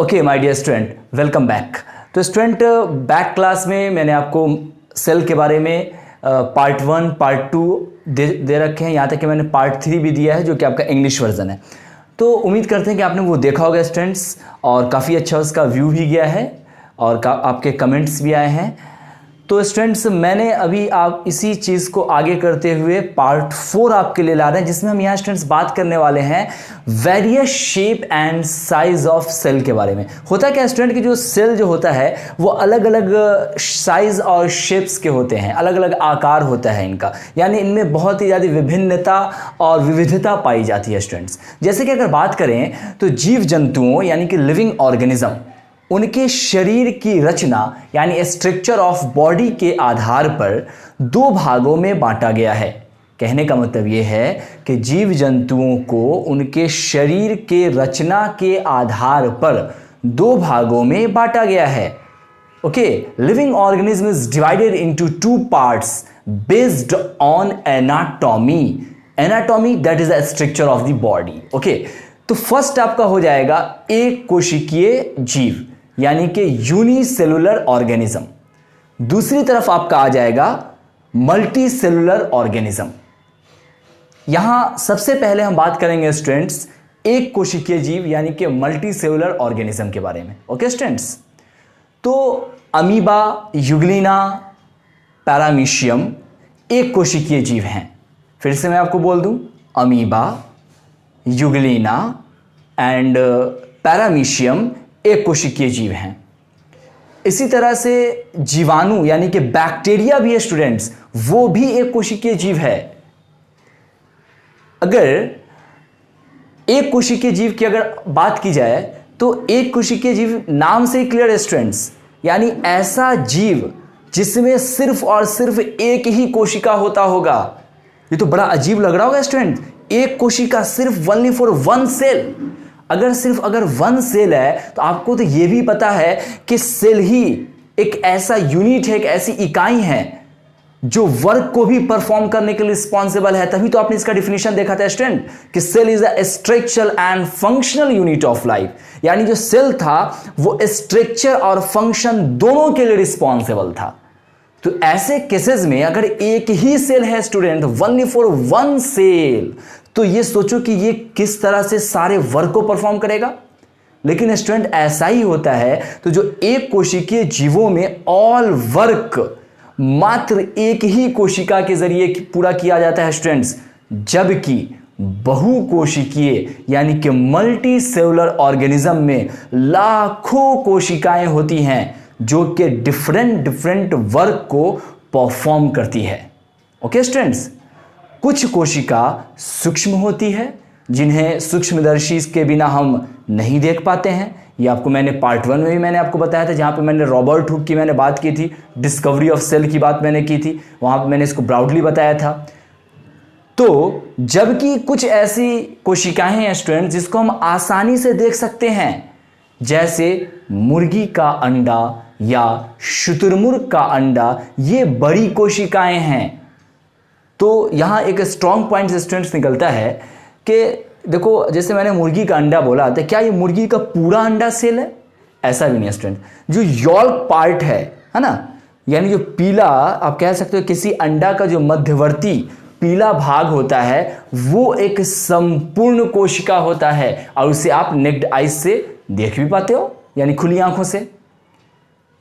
Okay my dear student, welcome back. तो student, back class में मैंने आपको सेल के बारे में पार्ट 1 पार्ट 2 दे रखे हैं। यहाँ तक कि मैंने पार्ट 3 भी दिया है जो कि आपका इंग्लिश वर्जन है। तो उम्मीद करते हैं कि आपने वो देखा होगा स्टूडेंट्स, और काफ़ी अच्छा उसका व्यू भी गया है और आपके कमेंट्स भी आए हैं। तो स्टूडेंट्स, मैंने अभी आप इसी चीज़ को आगे करते हुए पार्ट 4 आपके लिए ला रहे हैं, जिसमें हम यहाँ स्टूडेंट्स बात करने वाले हैं various shape and size of cell के बारे में। होता क्या स्टूडेंट कि जो सेल जो होता है वो अलग अलग साइज और शेप्स के होते हैं, अलग अलग आकार होता है इनका, यानी इनमें बहुत ही ज़्यादा विभिन्नता और विविधता पाई जाती है स्टूडेंट्स। जैसे कि अगर बात करें तो जीव जंतुओं यानी कि लिविंग ऑर्गेनिज्म, उनके शरीर की रचना यानी स्ट्रक्चर ऑफ बॉडी के आधार पर दो भागों में बांटा गया है। कहने का मतलब यह है कि जीव जंतुओं को उनके शरीर के रचना के आधार पर दो भागों में बांटा गया है। Okay, living organism is divided into two parts based on anatomy. Anatomy that is the structure of the body. Okay, तो फर्स्ट आपका हो जाएगा एक कोशिकीय जीव यानी कि यूनिसेलुलर ऑर्गेनिज्म। दूसरी तरफ आपका आ जाएगा मल्टी सेलुलर ऑर्गेनिज्म। यहां सबसे पहले हम बात करेंगे स्टूडेंट्स एक कोशिकीय जीव यानी कि मल्टी सेलुलर ऑर्गेनिज्म के बारे में। ओके स्टूडेंट्स, तो अमीबा, यूग्लिना, पैरामीशियम एक कोशिकीय जीव हैं। फिर से मैं आपको बोल दूं, अमीबा, यूग्लिना एंड पैरामीशियम एक कोशिकीय जीव हैं। इसी तरह से जीवाणु यानी कि बैक्टीरिया भी है स्टूडेंट्स, वो भी एक कोशिकीय जीव है। अगर एक कोशिकीय जीव की अगर बात की जाए तो एक कोशिकीय जीव नाम से ही क्लियर है स्टूडेंट्स, यानी ऐसा जीव जिसमें सिर्फ और सिर्फ एक ही कोशिका होता होगा। ये तो बड़ा अजीब लग रहा होगा स्टूडेंट, एक कोशिका, सिर्फ ओनली फॉर वन सेल। अगर वन सेल है तो आपको तो यह भी पता है कि सेल ही एक ऐसा यूनिट है, एक ऐसी इकाई है जो वर्क को भी परफॉर्म करने के लिए रिस्पॉन्सिबल है। तभी तो आपने इसका डिफिनेशन देखा था स्टूडेंट कि cell is a structural and functional unit of life, यानी जो सेल था वो स्ट्रक्चर और फंक्शन दोनों के लिए रिस्पॉन्सिबल था। तो ऐसे केसेस में अगर एक ही सेल है student, only for one cell, तो ये सोचो कि ये किस तरह से सारे वर्क को परफॉर्म करेगा। लेकिन स्टूडेंट ऐसा ही होता है, तो जो एक कोशिकीय जीवों में ऑल वर्क मात्र एक ही कोशिका के जरिए पूरा किया जाता है स्टूडेंट्स, जबकि बहुकोशिकीय यानी कि मल्टी सेलुलर ऑर्गेनिज्म में लाखों कोशिकाएं होती हैं जो कि डिफरेंट वर्क को परफॉर्म करती है। ओके स्टूडेंट्स, कुछ कोशिका सूक्ष्म होती है जिन्हें सूक्ष्मदर्शी के बिना हम नहीं देख पाते हैं। ये आपको मैंने पार्ट 1 में भी मैंने आपको बताया था, जहाँ पे मैंने रॉबर्ट हुक की मैंने बात की थी, डिस्कवरी ऑफ सेल की बात मैंने की थी, वहाँ पे मैंने इसको ब्रॉडली बताया था। तो जबकि कुछ ऐसी कोशिकाएं हैं स्टूडेंट जिसको हम आसानी से देख सकते हैं, जैसे मुर्गी का अंडा या शुतुरमुर्ग का अंडा, ये बड़ी कोशिकाएं हैं। तो यहाँ एक स्ट्रॉन्ग पॉइंट स्टूडेंट्स निकलता है कि देखो, जैसे मैंने मुर्गी का अंडा बोला, तो क्या ये मुर्गी का पूरा अंडा सेल है? ऐसा भी नहीं है स्टूडेंट। जो यॉल्क पार्ट है ना, यानी जो पीला, आप कह सकते हो किसी अंडा का जो मध्यवर्ती पीला भाग होता है, वो एक संपूर्ण कोशिका होता है और उसे आप नेक्ड आइज से देख भी पाते हो, यानी खुली आंखों से।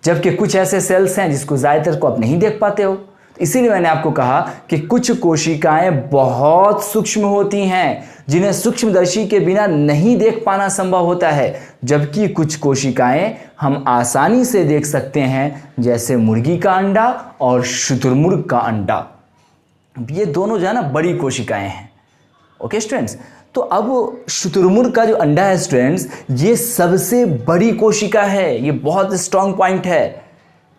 जबकि कुछ ऐसे सेल्स हैं जिसको ज़्यादातर को आप नहीं देख पाते हो। इसीलिए मैंने आपको कहा कि कुछ कोशिकाएं बहुत सूक्ष्म होती हैं जिन्हें सूक्ष्मदर्शी के बिना नहीं देख पाना संभव होता है, जबकि कुछ कोशिकाएं हम आसानी से देख सकते हैं, जैसे मुर्गी का अंडा और शुतुरमुर्ग का अंडा। ये दोनों जो है ना बड़ी कोशिकाएं हैं। ओके स्टूडेंट्स, तो अब शुतुरमुर्ग का जो अंडा है स्टूडेंट्स, ये सबसे बड़ी कोशिका है। ये बहुत स्ट्रॉन्ग पॉइंट है।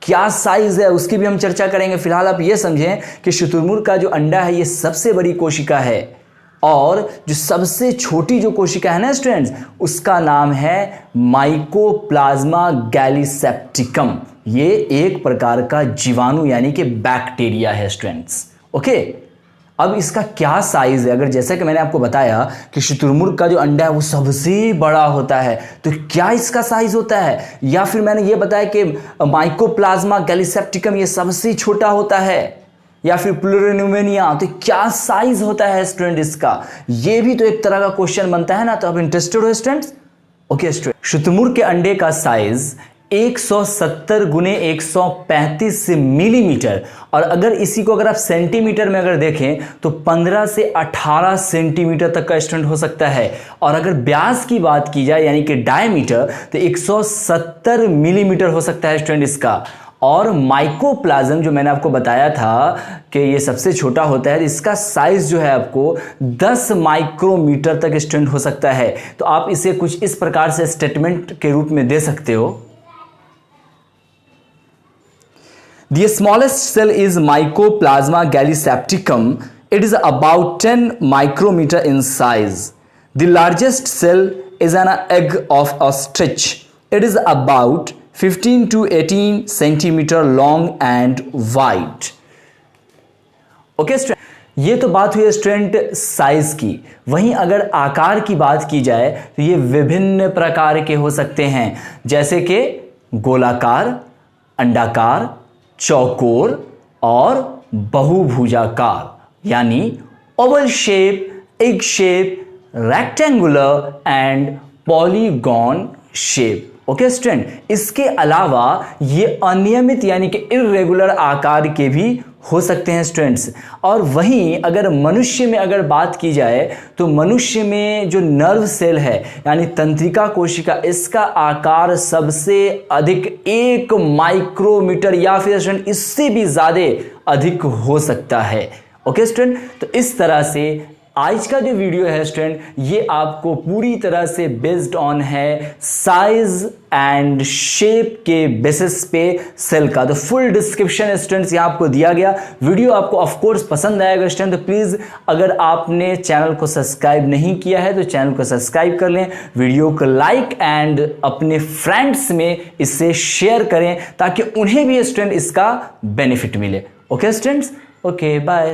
क्या साइज है उसकी भी हम चर्चा करेंगे। फिलहाल आप ये समझें कि शुतुरमुर्ग का जो अंडा है ये सबसे बड़ी कोशिका है, और जो सबसे छोटी जो कोशिका है ना स्टूडेंट्स, उसका नाम है माइकोप्लाज्मा गैलीसेप्टिकम। ये एक प्रकार का जीवाणु यानी कि बैक्टीरिया है स्टूडेंट्स। ओके, अब इसका क्या साइज है, अगर जैसा कि मैंने आपको बताया कि शुतुरमुर्ग का जो अंडा है वो सबसे बड़ा होता है, तो क्या इसका साइज होता है? या फिर मैंने ये बताया कि माइकोप्लाज्मा गैलीसेप्टिकम ये सबसे छोटा होता है, या फिर प्लूरोन्यूमोनिया, तो क्या साइज होता है स्टूडेंट इसका? ये भी तो एक तरह का क्वेश्चन बनता है ना। तो आप इंटरेस्टेड हो स्टूडेंट्स? ओके स्टूडेंट, शुतुरमुर्ग के अंडे का साइज 170 गुने 135 मिलीमीटर, और अगर इसी को अगर आप सेंटीमीटर में अगर देखें तो 15 से 18 सेंटीमीटर तक का स्टूडेंट हो सकता है। और अगर व्यास की बात की जाए यानी कि डायमीटर, तो 170 मिलीमीटर हो सकता है स्टूडेंट इसका। और माइकोप्लाज्म जो मैंने आपको बताया था कि ये सबसे छोटा होता है, इसका साइज जो है आपको 10 माइक्रोमीटर तक स्टूडेंट हो सकता है। तो आप इसे कुछ इस प्रकार से स्टेटमेंट के रूप में दे सकते हो। The smallest cell is Mycoplasma gallysepticum. It is about 10 micrometer in size. The largest cell is an egg of ostrich. It is about 15 to 18 centimeter long and wide. Okay, student. ये तो बात हुई student size की। वहीं अगर आकार की बात की जाए तो ये विभिन्न प्रकार के हो सकते हैं, जैसे कि गोलाकार, अंडाकार, चौकोर और बहुभुजाकार, यानी Oval shape, egg shape, rectangular and polygon shape. Okay student, इसके अलावा ये अनियमित यानी कि इर्रेगुलर आकार के भी हो सकते हैं स्टूडेंट्स। और वहीं अगर मनुष्य में अगर बात की जाए तो मनुष्य में जो नर्व सेल है यानी तंत्रिका कोशिका, इसका आकार सबसे अधिक 1 माइक्रोमीटर या फिर स्टूडेंट इससे भी ज़्यादा अधिक हो सकता है। ओके स्टूडेंट, तो इस तरह से आज का जो वीडियो है स्टूडेंट, ये आपको पूरी तरह से बेस्ड ऑन है साइज एंड शेप के बेसिस पे सेल का। तो फुल डिस्क्रिप्शन स्टूडेंट्स यहाँ आपको दिया गया। वीडियो आपको ऑफ कोर्स पसंद आएगा स्टूडेंट, तो प्लीज़ अगर आपने चैनल को सब्सक्राइब नहीं किया है तो चैनल को सब्सक्राइब कर लें, वीडियो को लाइक एंड अपने फ्रेंड्स में इसे शेयर करें ताकि उन्हें भी स्टूडेंट इसका बेनिफिट मिले। Okay students, okay bye.